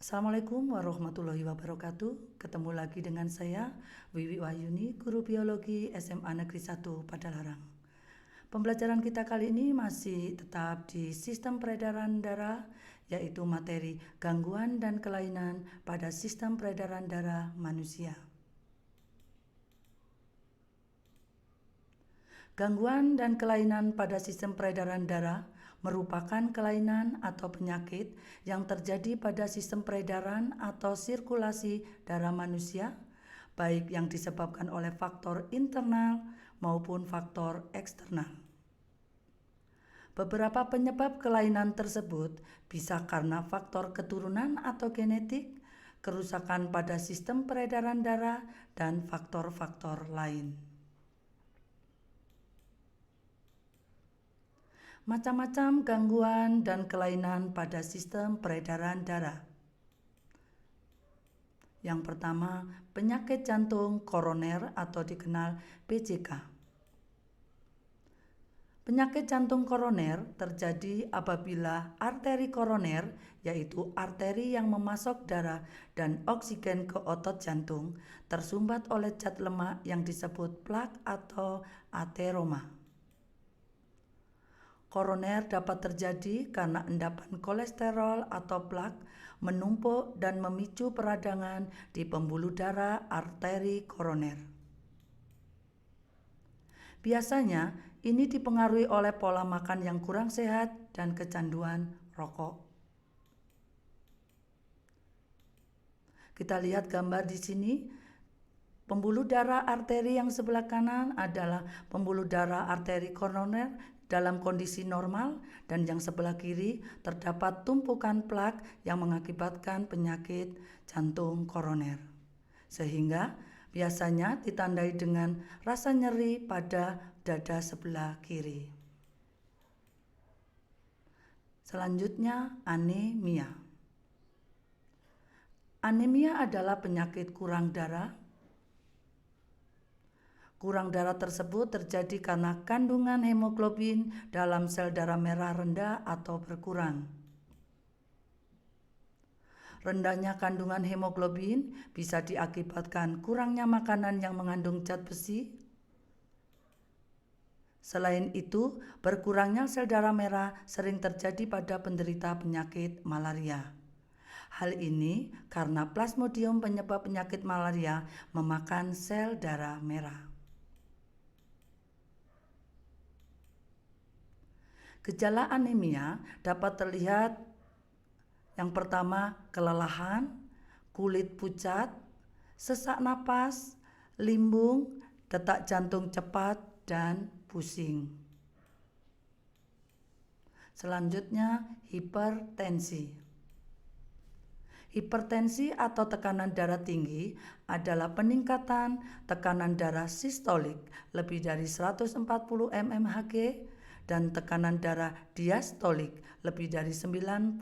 Assalamualaikum warahmatullahi wabarakatuh. Ketemu lagi dengan saya, Wiwi Wahyuni, guru biologi SMA Negeri 1 Padalarang. Pembelajaran kita kali ini masih tetap di sistem peredaran darah, yaitu materi gangguan dan kelainan pada sistem peredaran darah manusia. Gangguan dan kelainan pada sistem peredaran darah merupakan kelainan atau penyakit yang terjadi pada sistem peredaran atau sirkulasi darah manusia, baik yang disebabkan oleh faktor internal maupun faktor eksternal. Beberapa penyebab kelainan tersebut bisa karena faktor keturunan atau genetik, kerusakan pada sistem peredaran darah, dan faktor-faktor lain. Macam-macam gangguan dan kelainan pada sistem peredaran darah. Yang pertama, penyakit jantung koroner atau dikenal PJK. Penyakit jantung koroner terjadi apabila arteri koroner, yaitu arteri yang memasok darah dan oksigen ke otot jantung, tersumbat oleh zat lemak yang disebut plak atau ateroma. Koroner dapat terjadi karena endapan kolesterol atau plak menumpuk dan memicu peradangan di pembuluh darah arteri koroner. Biasanya ini dipengaruhi oleh pola makan yang kurang sehat dan kecanduan rokok. Kita lihat gambar di sini. Pembuluh darah arteri yang sebelah kanan adalah pembuluh darah arteri koroner dalam kondisi normal, dan yang sebelah kiri terdapat tumpukan plak yang mengakibatkan penyakit jantung koroner, sehingga biasanya ditandai dengan rasa nyeri pada dada sebelah kiri. Selanjutnya, anemia. Anemia adalah penyakit kurang darah. Kurang darah tersebut terjadi karena kandungan hemoglobin dalam sel darah merah rendah atau berkurang. Rendahnya kandungan hemoglobin bisa diakibatkan kurangnya makanan yang mengandung zat besi. Selain itu, berkurangnya sel darah merah sering terjadi pada penderita penyakit malaria. Hal ini karena plasmodium penyebab penyakit malaria memakan sel darah merah. Gejala anemia dapat terlihat yang pertama kelelahan, kulit pucat, sesak napas, limbung, detak jantung cepat, dan pusing. Selanjutnya hipertensi. Hipertensi atau tekanan darah tinggi adalah peningkatan tekanan darah sistolik lebih dari 140 mmHg dan tekanan darah diastolik lebih dari 90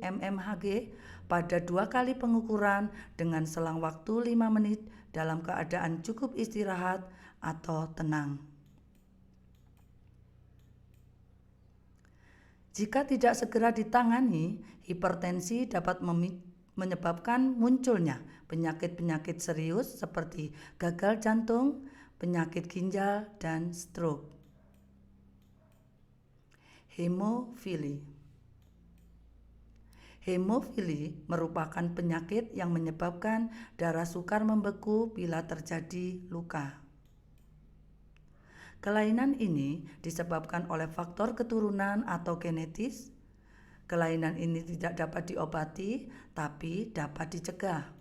mmHg pada 2 kali pengukuran dengan selang waktu 5 menit dalam keadaan cukup istirahat atau tenang. Jika tidak segera ditangani, hipertensi dapat menyebabkan munculnya penyakit-penyakit serius seperti gagal jantung, penyakit ginjal, dan stroke. Hemofili. Hemofili merupakan penyakit yang menyebabkan darah sukar membeku bila terjadi luka. Kelainan ini disebabkan oleh faktor keturunan atau genetis. Kelainan ini tidak dapat diobati, tapi dapat dicegah.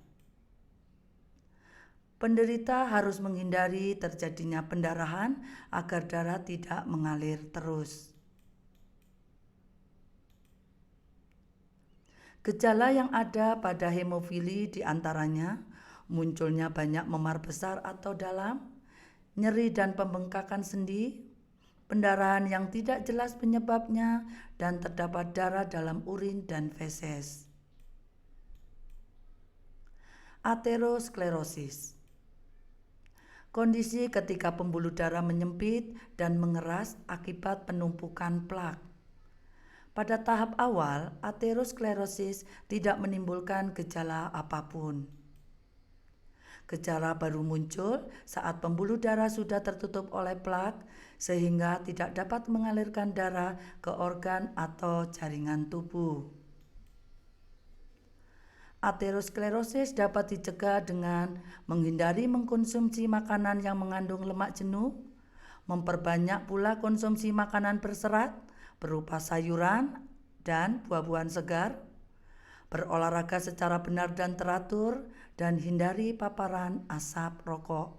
Penderita harus menghindari terjadinya pendarahan agar darah tidak mengalir terus. Gejala yang ada pada hemofili diantaranya munculnya banyak memar besar atau dalam, nyeri dan pembengkakan sendi, pendarahan yang tidak jelas penyebabnya, dan terdapat darah dalam urin dan feses. Aterosklerosis. Kondisi ketika pembuluh darah menyempit dan mengeras akibat penumpukan plak. Pada tahap awal, aterosklerosis tidak menimbulkan gejala apapun. Gejala baru muncul saat pembuluh darah sudah tertutup oleh plak sehingga tidak dapat mengalirkan darah ke organ atau jaringan tubuh. Aterosklerosis dapat dicegah dengan menghindari mengkonsumsi makanan yang mengandung lemak jenuh, memperbanyak pula konsumsi makanan berserat berupa sayuran dan buah-buahan segar, berolahraga secara benar dan teratur, dan hindari paparan asap rokok.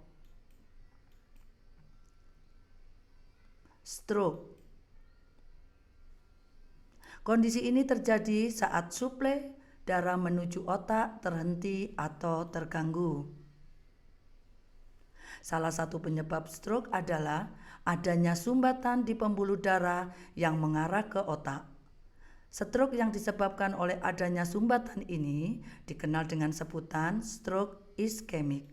Stroke. Kondisi ini terjadi saat suplai darah menuju otak terhenti atau terganggu. Salah satu penyebab stroke adalah adanya sumbatan di pembuluh darah yang mengarah ke otak. Stroke yang disebabkan oleh adanya sumbatan ini dikenal dengan sebutan stroke iskemik.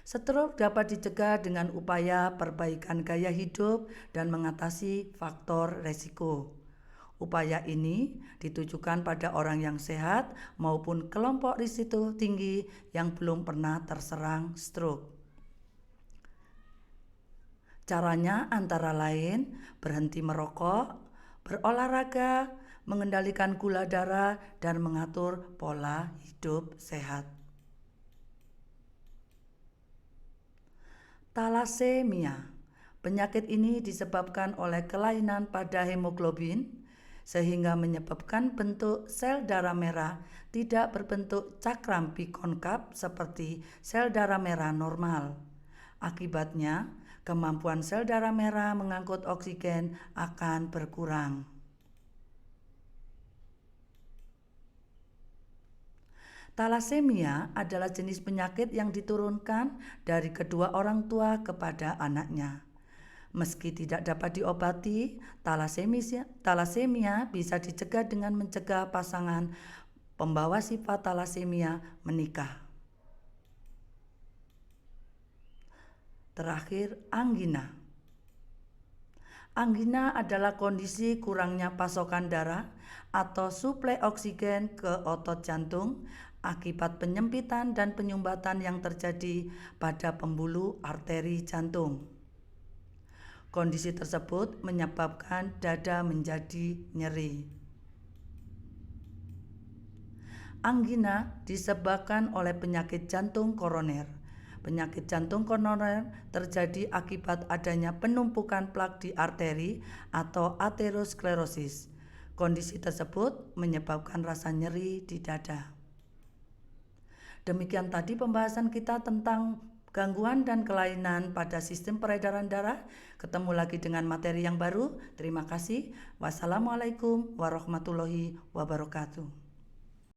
Stroke dapat dicegah dengan upaya perbaikan gaya hidup dan mengatasi faktor resiko. Upaya ini ditujukan pada orang yang sehat maupun kelompok risiko tinggi yang belum pernah terserang stroke. Caranya antara lain berhenti merokok, berolahraga, mengendalikan gula darah, dan mengatur pola hidup sehat. Talasemia. Penyakit ini disebabkan oleh kelainan pada hemoglobin sehingga menyebabkan bentuk sel darah merah tidak berbentuk cakram bikonkav seperti sel darah merah normal. Akibatnya, kemampuan sel darah merah mengangkut oksigen akan berkurang. Talasemia adalah jenis penyakit yang diturunkan dari kedua orang tua kepada anaknya. Meski tidak dapat diobati, talasemia bisa dicegah dengan mencegah pasangan pembawa sifat talasemia menikah. Terakhir, angina. Angina adalah kondisi kurangnya pasokan darah atau suplai oksigen ke otot jantung akibat penyempitan dan penyumbatan yang terjadi pada pembuluh arteri jantung. Kondisi tersebut menyebabkan dada menjadi nyeri. Angina disebabkan oleh penyakit jantung koroner. Penyakit jantung koroner terjadi akibat adanya penumpukan plak di arteri atau aterosklerosis. Kondisi tersebut menyebabkan rasa nyeri di dada. Demikian tadi pembahasan kita tentang gangguan dan kelainan pada sistem peredaran darah. Ketemu lagi dengan materi yang baru. Terima kasih. Wassalamualaikum warahmatullahi wabarakatuh.